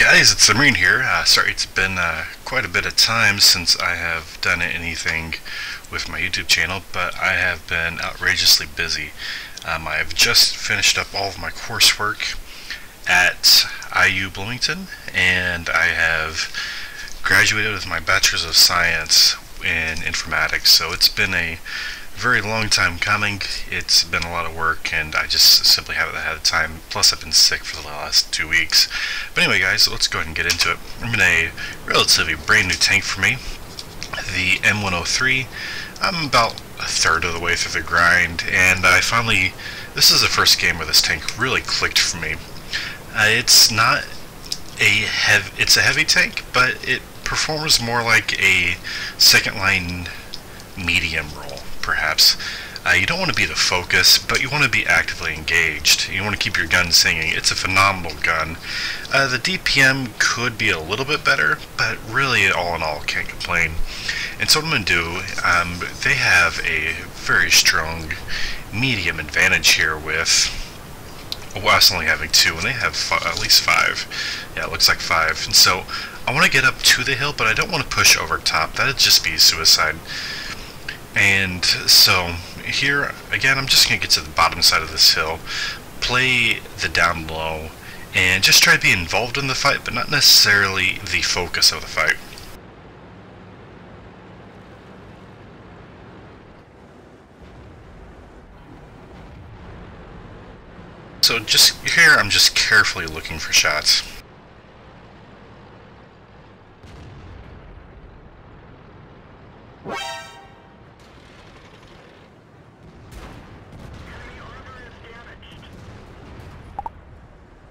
Guys, it's Marine here. Sorry, it's been quite a bit of time since I have done anything with my YouTube channel, but I have been outrageously busy. I've just finished up all of my coursework at IU Bloomington, and I have graduated with my Bachelor's of Science in Informatics, so it's been a very long time coming. It's been a lot of work, and I just simply haven't had the time. Plus, I've been sick for the last 2 weeks. But anyway, guys, let's go ahead and get into it. I'm in a relatively brand new tank for me, the M103. I'm about a third of the way through the grind, and this is the first game where this tank really clicked for me. It's not it's a heavy tank, but it performs more like a second line medium role, perhaps. You don't want to be the focus, but you want to be actively engaged. You want to keep your gun singing. It's a phenomenal gun. The DPM could be a little bit better, but really, all in all, can't complain. And so what I'm going to do, they have a very strong medium advantage here with us only having 2, and they have at least 5. Yeah, it looks like 5. And so I want to get up to the hill, but I don't want to push over top. That would just be suicide. And so here again, I'm just going to get to the bottom side of this hill, play the down low, and just try to be involved in the fight, but not necessarily the focus of the fight. So just here, I'm just carefully looking for shots.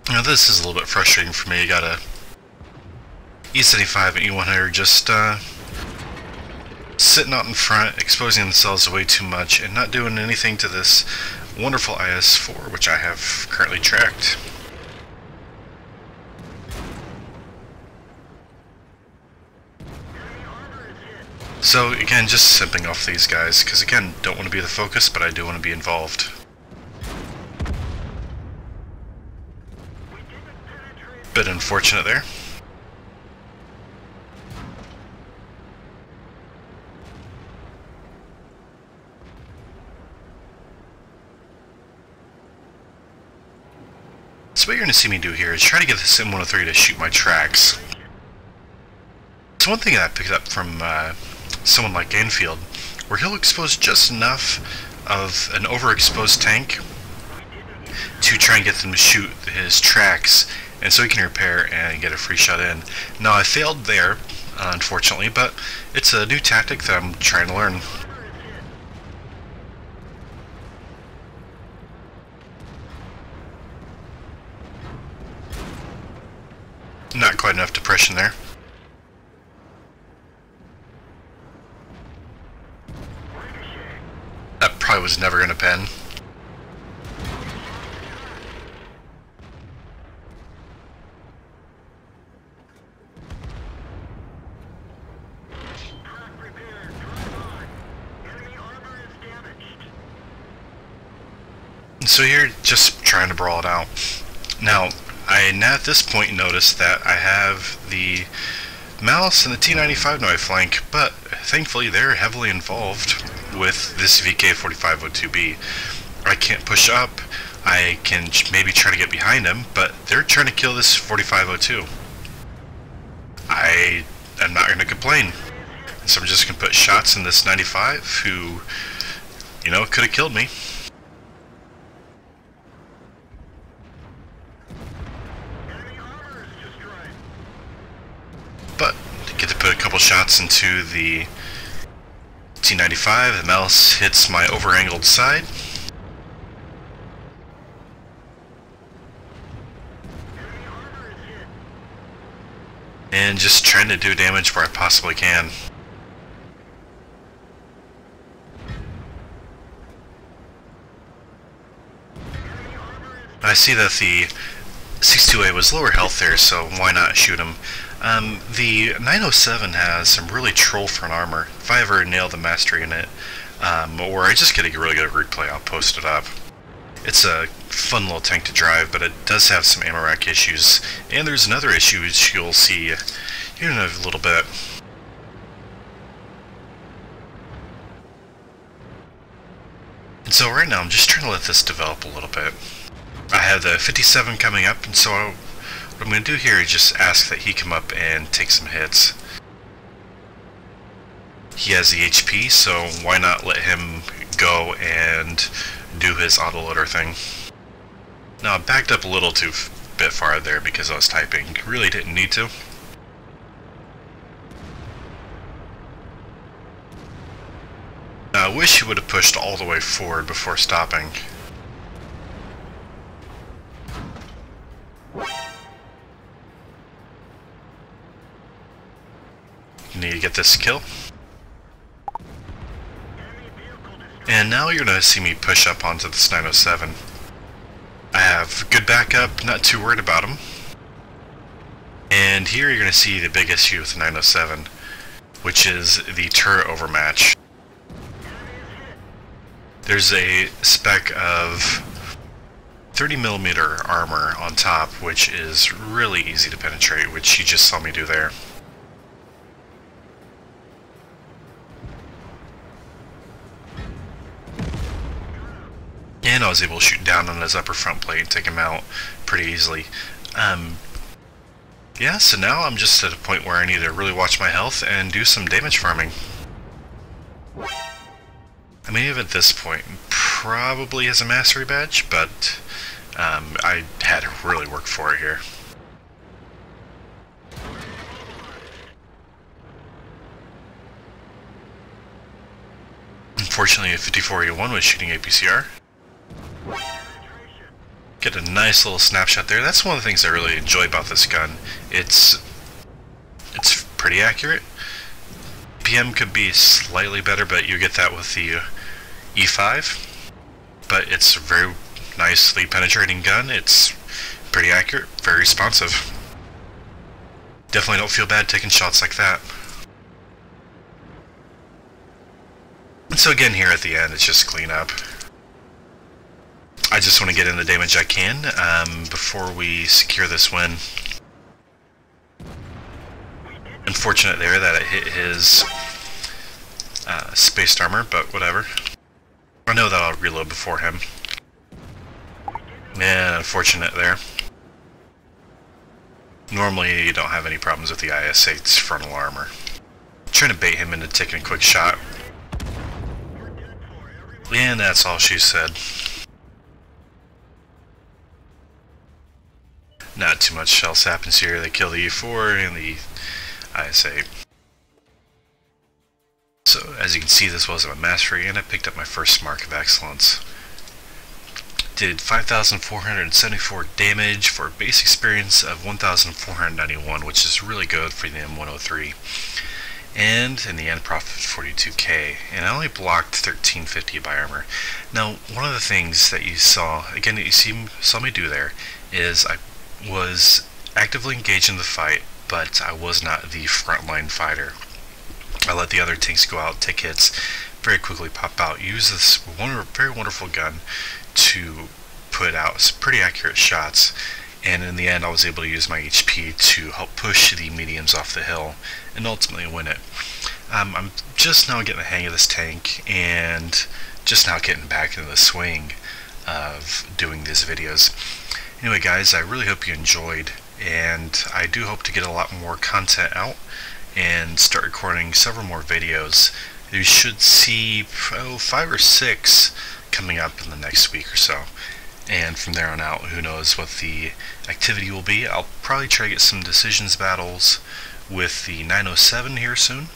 Now this is a little bit frustrating for me. You got a E75 and E100 just sitting out in front, exposing themselves way too much, and not doing anything to this wonderful IS-4, which I have currently tracked. So again, just simping off these guys, because again, don't want to be the focus, but I do want to be involved. Bit unfortunate there. So what you're going to see me do here is try to get this M103 to shoot my tracks. So one thing that I picked up from someone like Enfield, where he'll expose just enough of an overexposed tank to try and get them to shoot his tracks, and so he can repair and get a free shot in. Now I failed there, unfortunately, but it's a new tactic that I'm trying to learn. Not quite enough depression there. That probably was never going to pen. So you're just trying to brawl it out. Now, I now at this point notice that I have the Mouse and the T95 no flank, but thankfully they're heavily involved with this VK4502B. I can't push up. I can maybe try to get behind them, but they're trying to kill this 4502. I am not going to complain. So I'm just going to put shots in this 95 who, you know, could have killed me. But get to put a couple shots into the T95. The mouse hits my over-angled side. And just trying to do damage where I possibly can. I see that the 62A was lower health there, so why not shoot him? The 907 has some really troll front armor. If I ever nail the mastery in it, or I just get a really good replay, I'll post it up. It's a fun little tank to drive, but it does have some ammo rack issues. And there's another issue which you'll see here in a little bit. And so right now I'm just trying to let this develop a little bit. I have the 57 coming up, and so what I'm going to do here is just ask that he come up and take some hits. He has the HP, so why not let him go and do his autoloader thing. Now I backed up a little too bit far there because I was typing. Really didn't need to. Now I wish he would have pushed all the way forward before stopping. You need to get this kill. And now you're going to see me push up onto this 907. I have good backup, not too worried about him. And here you're going to see the big issue with the 907, which is the turret overmatch. There's a spec of 30mm armor on top, which is really easy to penetrate, which you just saw me do there. And I was able to shoot down on his upper front plate and take him out pretty easily. Yeah, so now I'm just at a point where I need to really watch my health and do some damage farming. I mean, even at this point, probably has a mastery badge, but I had to really work for it here. Unfortunately, a 5481 was shooting APCR. Get a nice little snapshot there. That's one of the things I really enjoy about this gun. It's pretty accurate. PM could be slightly better, but you get that with the E5. But it's a very nicely penetrating gun. It's pretty accurate, very responsive. Definitely don't feel bad taking shots like that. And so again here at the end, it's just cleanup. I just want to get in the damage I can before we secure this win. Unfortunate there that it hit his spaced armor, but whatever. I know that I'll reload before him. Man, unfortunate there. Normally you don't have any problems with the IS-8's frontal armor. I'm trying to bait him into taking a quick shot. And that's all she said. Not too much else happens here. They kill the E4 and the IS-8. So, as you can see, this wasn't a mastery, and I picked up my first mark of excellence. Did 5,474 damage for a base experience of 1,491, which is really good for the M103. And in the end, profited 42k, and I only blocked 1350 by armor. Now, one of the things that you saw, again, that you saw me do there, is I was actively engaged in the fight, but I was not the frontline fighter. I let the other tanks go out, take hits, very quickly pop out, use this very wonderful gun to put out some pretty accurate shots, and in the end I was able to use my HP to help push the mediums off the hill and ultimately win it. I'm just now getting the hang of this tank and just now getting back into the swing of doing these videos. Anyway guys, I really hope you enjoyed, and I do hope to get a lot more content out and start recording several more videos. You should see 5 or 6 coming up in the next week or so, and from there on out, who knows what the activity will be. I'll probably try to get some decisions battles with the 907 here soon,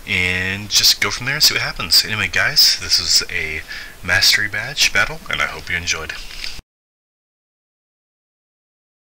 and just go from there and see what happens. Anyway guys, this is a mastery badge battle, and I hope you enjoyed.